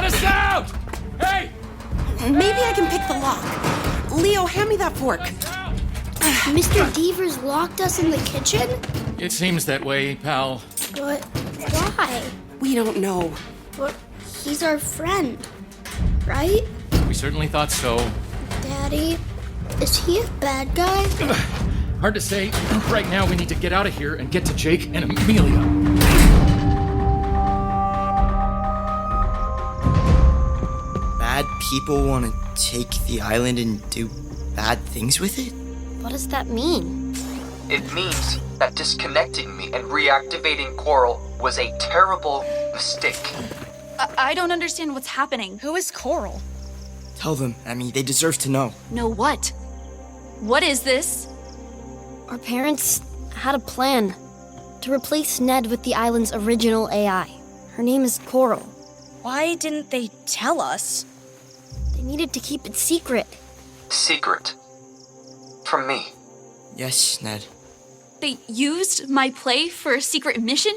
Let us out! Hey! Maybe I can pick the lock. Leo, hand me that fork. Mr. Devers locked us in the kitchen? It seems that way, pal. But why? We don't know. But he's our friend, right? We certainly thought so. Daddy, is he a bad guy? Hard to say. Right now, we need to get out of here and get to Jake and Amelia. Bad people want to take the island and do bad things with it? What does that mean? It means that disconnecting me and reactivating Coral was a terrible mistake. I don't understand what's happening. Who is Coral? Tell them, Emmy, they deserve to know. Know what? What is this? Our parents had a plan to replace Ned with the island's original AI. Her name is Coral. Why didn't they tell us? They needed to keep it secret. Secret. From me. Yes, Ned. They used my play for a secret mission?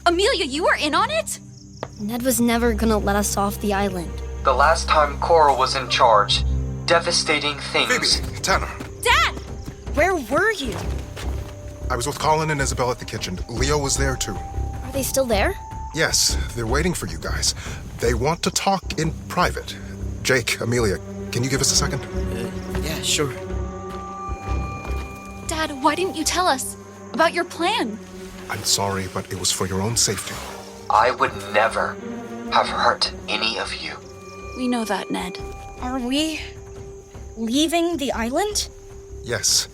Amelia, you were in on it? Ned was never gonna let us off the island. The last time Coral was in charge, devastating things. Phoebe, Tanner. Dad! Where were you? I was with Colin and Isabel at the kitchen. Leo was there too. Are they still there? Yes, they're waiting for you guys. They want to talk in private. Jake, Amelia, can you give us a second? Yeah, sure. Dad, why didn't you tell us about your plan? I'm sorry, but it was for your own safety. I would never have hurt any of you. We know that, Ned. Are we leaving the island? Yes.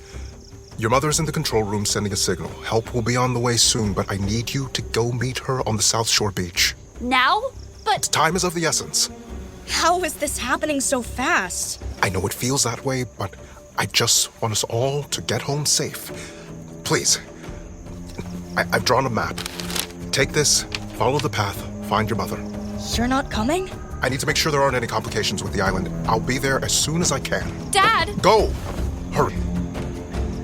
Your mother's in the control room sending a signal. Help will be on the way soon, but I need you to go meet her on the South Shore beach. Now? But Time is of the essence. How is this happening so fast? I know it feels that way, but I just want us all to get home safe. Please. I've drawn a map. Take this, follow the path, find your mother. You're not coming? I need to make sure there aren't any complications with the island. I'll be there as soon as I can. Dad! Go! Hurry.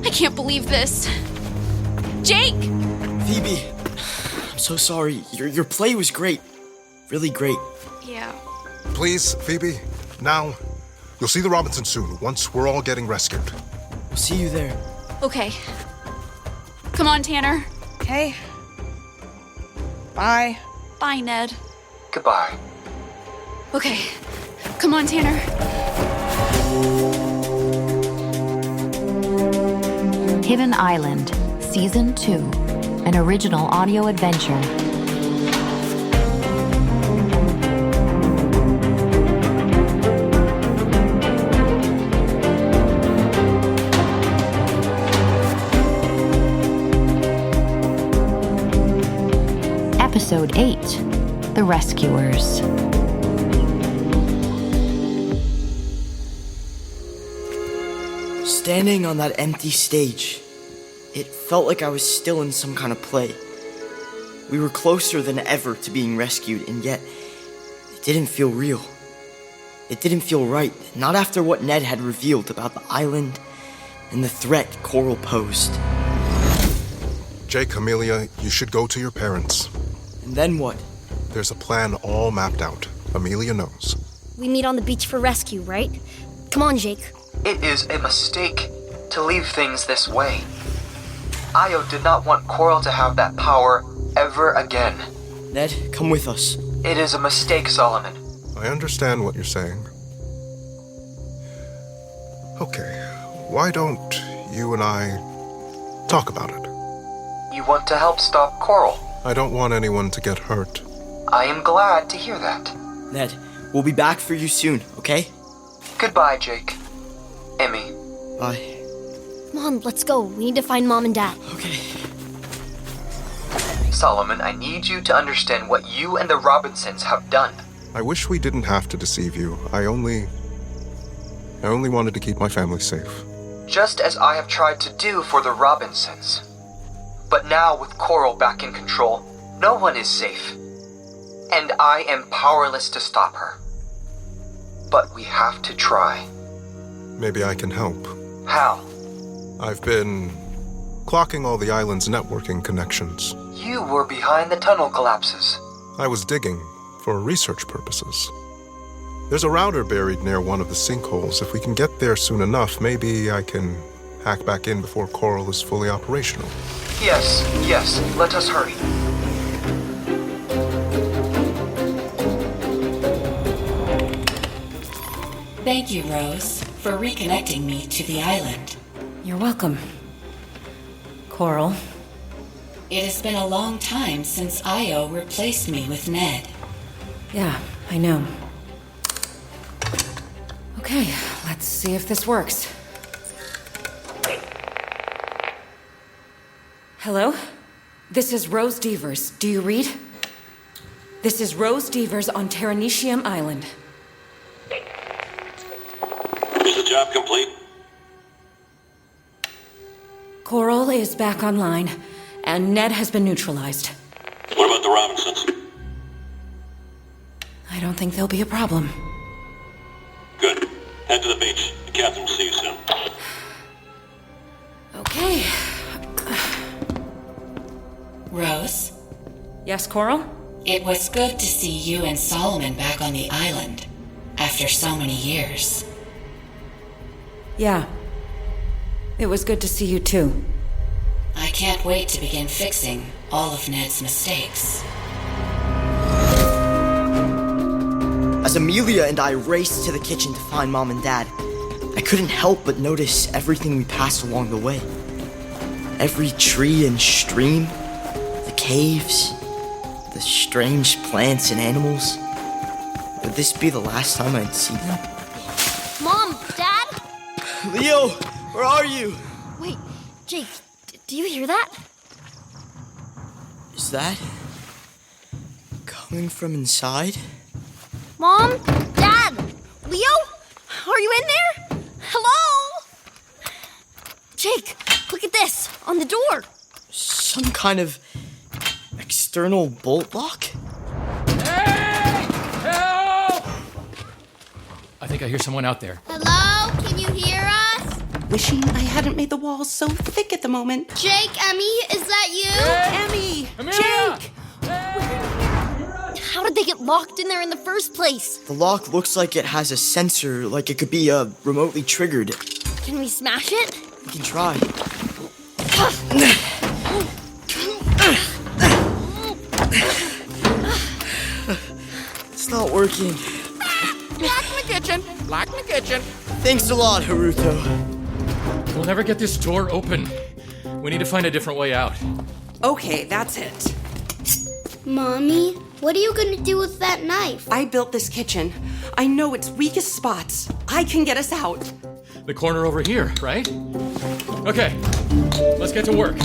I can't believe this. Jake! Phoebe, I'm so sorry. Your play was great. Really great. Yeah. Please, Phoebe. Now, you'll see the Robinsons soon, once we're all getting rescued. We'll see you there. Okay. Come on, Tanner. Okay. Bye. Bye, Ned. Goodbye. Okay. Come on, Tanner. Hidden Island, Season 2, an original audio adventure. Episode 8, The Rescuers. Standing on that empty stage, it felt like I was still in some kind of play. We were closer than ever to being rescued, and yet it didn't feel real. It didn't feel right, not after what Ned had revealed about the island and the threat Coral posed. Jake, Amelia, you should go to your parents. And then what? There's a plan all mapped out. Amelia knows. We meet on the beach for rescue, right? Come on, Jake. It is a mistake to leave things this way. Io did not want Coral to have that power ever again. Ned, come with us. It is a mistake, Solomon. I understand what you're saying. Okay, why don't you and I talk about it? You want to help stop Coral. I don't want anyone to get hurt. I am glad to hear that. Ned, we'll be back for you soon, okay? Goodbye, Jake. Emmy. Bye. Come on, let's go. We need to find Mom and Dad. Okay. Solomon, I need you to understand what you and the Robinsons have done. I wish we didn't have to deceive you. I only wanted to keep my family safe. Just as I have tried to do for the Robinsons. But now with Coral back in control, no one is safe. And I am powerless to stop her. But we have to try. Maybe I can help. How? I've been clocking all the island's networking connections. You were behind the tunnel collapses. I was digging, for research purposes. There's a router buried near one of the sinkholes. If we can get there soon enough, maybe I can hack back in before Coral is fully operational. Yes, let us hurry. Thank you, Rose, for reconnecting me to the island. You're welcome. Coral. It has been a long time since Io replaced me with Ned. Yeah, I know. Okay, let's see if this works. Hello? This is Rose Devers. Do you read? This is Rose Devers on Terranitium Island. Is the job complete? Coral is back online, and Ned has been neutralized. What about the Robinsons? I don't think there'll be a problem. Good. Head to the beach. The captain will see you soon. Okay. Rose, Yes, Coral? it was good to see you and Solomon back on the island after so many years. Yeah. It was good to see you too. I can't wait to begin fixing all of Ned's mistakes. As Amelia and I raced to the kitchen to find Mom and Dad, I couldn't help but notice everything we passed along the way. Every tree and stream, the caves, the strange plants and animals. Would this be the last time I'd see them? Mom, Dad? Leo, where are you? Wait, Jake, do you hear that? Is that coming from inside? Mom? Dad? Leo? Are you in there? Hello? Jake, look at this, on the door. Some kind of external bolt lock? Hey! Help! I think I hear someone out there. Hello? Can you hear us? Wishing I hadn't made the walls so thick at the moment. Jake, Emmy, is that you? Emmy! Amelia! Jake! How did they get locked in there in the first place? The lock looks like it has a sensor, like it could be remotely triggered. Can we smash it? We can try. It's not working. Lock in the kitchen. Lock in the kitchen. Thanks a lot, Haruto. We'll never get this door open. We need to find a different way out. Okay, that's it. Mommy, what are you gonna do with that knife? I built this kitchen. I know its weakest spots. I can get us out. The corner over here, right? Okay, let's get to work.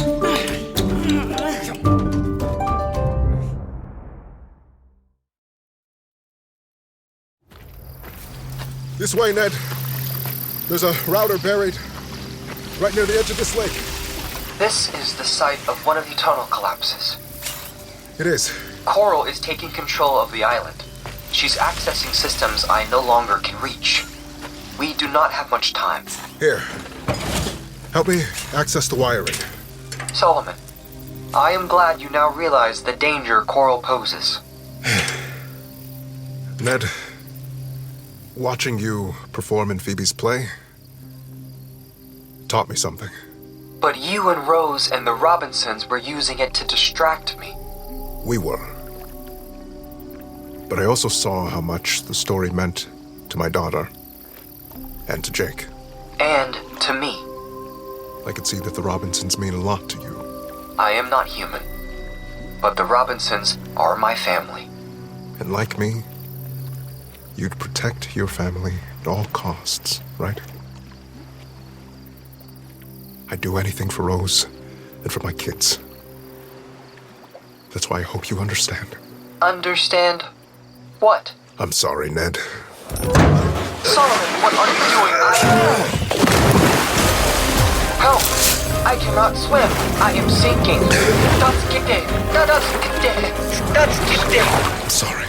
This way, Ned. There's a router buried right near the edge of this lake. This is the site of one of the tunnel collapses. It is. Coral is taking control of the island. She's accessing systems I no longer can reach. We do not have much time. Here. Help me access the wiring. Solomon, I am glad you now realize the danger Coral poses. Ned, watching you perform in Phoebe's play taught me something. But you and Rose and the Robinsons were using it to distract me. We were. But I also saw how much the story meant to my daughter and to Jake. And to me. I could see that the Robinsons mean a lot to you. I am not human, but the Robinsons are my family. And like me, you'd protect your family at all costs, right? I'd do anything for Rose and for my kids. That's why I hope you understand. Understand what? I'm sorry, Ned. Solomon, what are you doing? Help! I cannot swim. I am sinking. I'm sorry.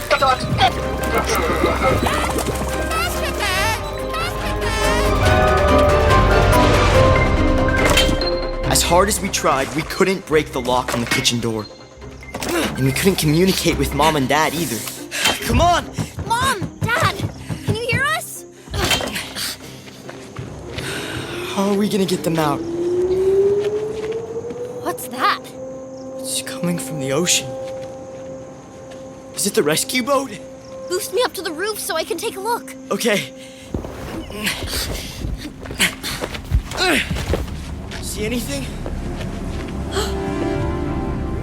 As hard as we tried, we couldn't break the lock on the kitchen door. And we couldn't communicate with Mom and Dad either. Come on! Mom! Dad! Can you hear us? How are we gonna get them out? What's that? It's coming from the ocean. Is it the rescue boat? Boost me up to the roof so I can take a look. Okay. See anything?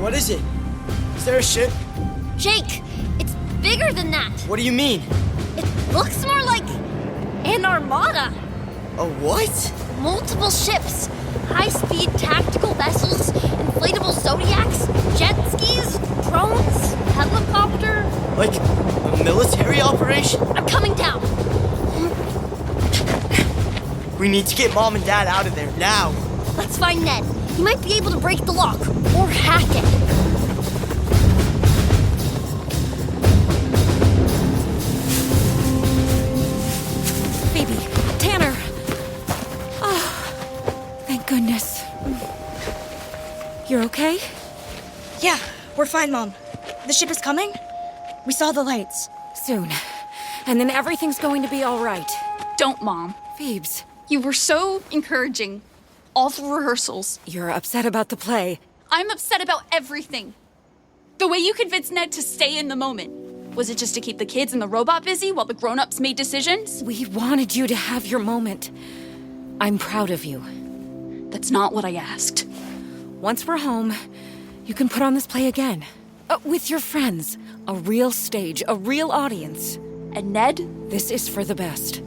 What is it? Is there a ship? Jake, it's bigger than that. What do you mean? It looks more like an armada. A what? Multiple ships, high-speed tactical vessels, inflatable zodiacs, jet skis, drones, helicopter. Like a military operation? I'm coming down. We need to get Mom and Dad out of there now. Let's find Ned. He might be able to break the lock or hack it. Phoebe, Tanner. Oh, thank goodness. You're okay? Yeah, we're fine, Mom. The ship is coming? We saw the lights. Soon. And then everything's going to be all right. Don't, Mom. Phoebes. You were so encouraging all through rehearsals. You're upset about the play. I'm upset about everything. The way you convinced Ned to stay in the moment. Was it just to keep the kids and the robot busy while the grown-ups made decisions? We wanted you to have your moment. I'm proud of you. That's not what I asked. Once we're home, you can put on this play again. With your friends. A real stage, a real audience. And Ned? This is for the best.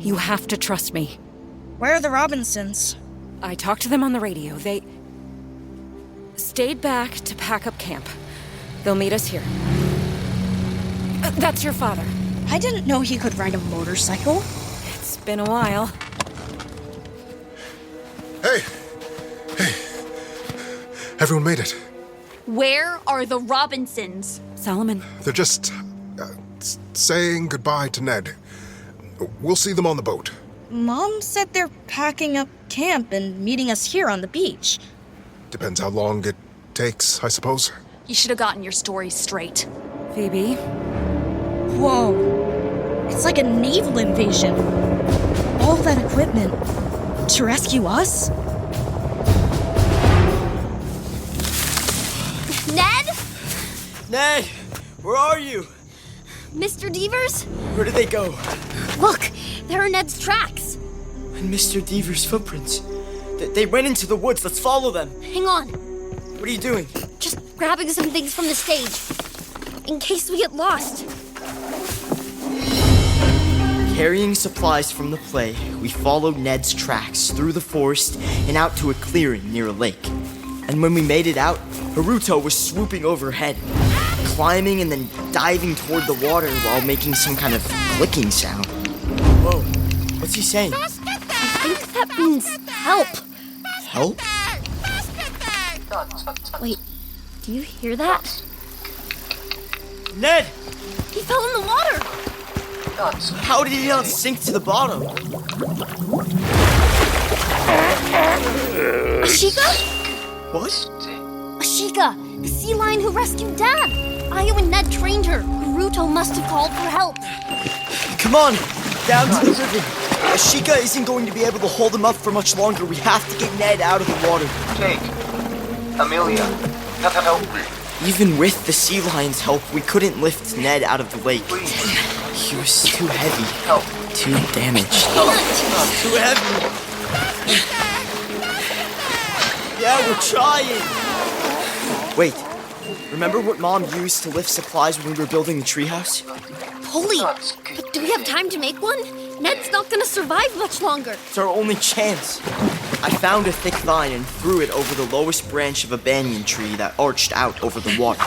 You have to trust me. Where are the Robinsons? I talked to them on the radio. They stayed back to pack up camp. They'll meet us here. That's your father. I didn't know he could ride a motorcycle. It's been a while. Hey! Everyone made it. Where are the Robinsons? Solomon. They're just saying goodbye to Ned. We'll see them on the boat. Mom said they're packing up camp and meeting us here on the beach. Depends how long it takes, I suppose. You should have gotten your story straight. Phoebe. Whoa. It's like a naval invasion. All that equipment. To rescue us? Ned? Ned! Where are you? Mr. Devers? Where did they go? Look, there are Ned's tracks. And Mr. Devers' footprints. They went into the woods. Let's follow them. Hang on. What are you doing? Just grabbing some things from the stage. In case we get lost. Carrying supplies from the play, we followed Ned's tracks through the forest and out to a clearing near a lake. And when we made it out, Haruto was swooping overhead, climbing and then diving toward the water while making some kind of clicking sound. Whoa, what's he saying? I think that means help. Help? Wait, do you hear that? Ned! He fell in the water! How did he not sink to the bottom? Ashika? What? Ashika, the sea lion who rescued Dad. Ayo and Ned trained her. Haruto must have called for help. Come on, down to the river. Ashika isn't going to be able to hold him up for much longer. We have to get Ned out of the water. Jake, Amelia, help me. Even with the sea lion's help, we couldn't lift Ned out of the lake. Please. He was too heavy. Help. Too damaged. Too heavy. Yeah, we're trying. Wait, remember what Mom used to lift supplies when we were building the treehouse? Pulley! But do we have time to make one? Ned's not gonna survive much longer. It's our only chance. I found a thick vine and threw it over the lowest branch of a banyan tree that arched out over the water.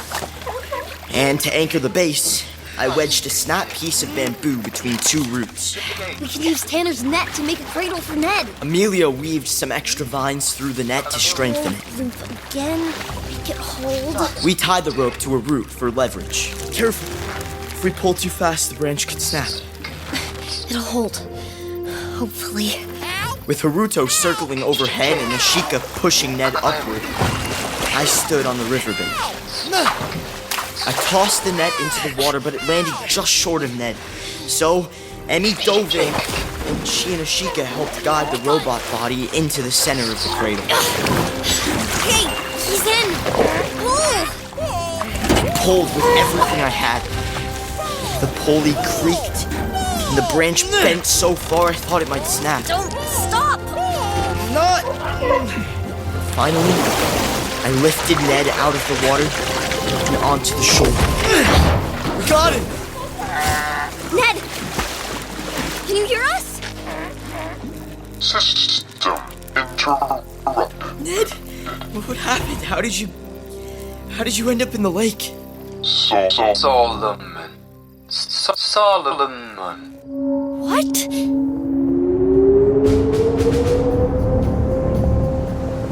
And to anchor the base, I wedged a snap piece of bamboo between two roots. We can use Tanner's net to make a cradle for Ned. Amelia weaved some extra vines through the net to strengthen it. Loop again, make it hold. We tied the rope to a root for leverage. Careful. If we pull too fast, the branch could snap. It'll hold. Hopefully. With Haruto circling overhead and Ashika pushing Ned upward, I stood on the riverbank. I tossed the net into the water, but it landed just short of Ned. So, Emmy dove in, and she and Ashika helped guide the robot body into the center of the cradle. Okay, he's in. Pull! I pulled with everything I had. The pulley creaked, and the branch bent so far I thought it might snap. Don't stop! Not! Finally, I lifted Ned out of the water and onto the shore. We got him! Ned! Can you hear us? System interrupted. Ned, what happened? How did you end up in the lake? Solomon. Solomon. What?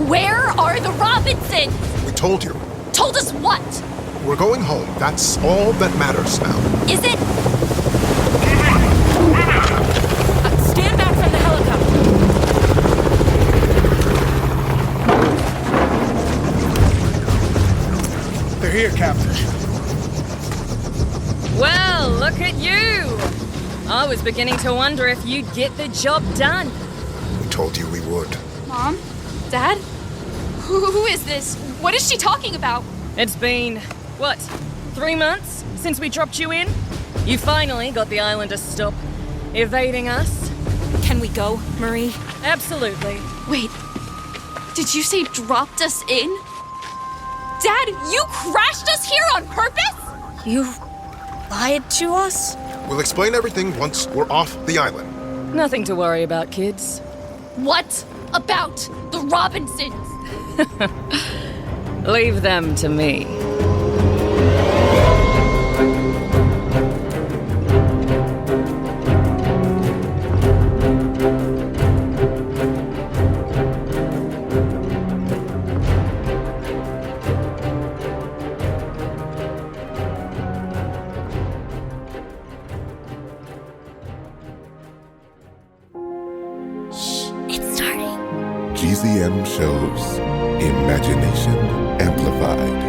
Where are the Robinsons? We told you. Told us what? We're going home. That's all that matters now. Is it? Stand back from the helicopter. They're here, Captain. Well, look at you! I was beginning to wonder if you'd get the job done. We told you we would. Mom? Dad? Who is this? What is she talking about? It's been, what, 3 months since we dropped you in? You finally got the island to stop evading us. Can we go, Marie? Absolutely. Wait, did you say dropped us in? Dad, you crashed us here on purpose? You lied to us? We'll explain everything once we're off the island. Nothing to worry about, kids. What about the Robinsons? Leave them to me. It's starting. GZM shows Imagination Amplified.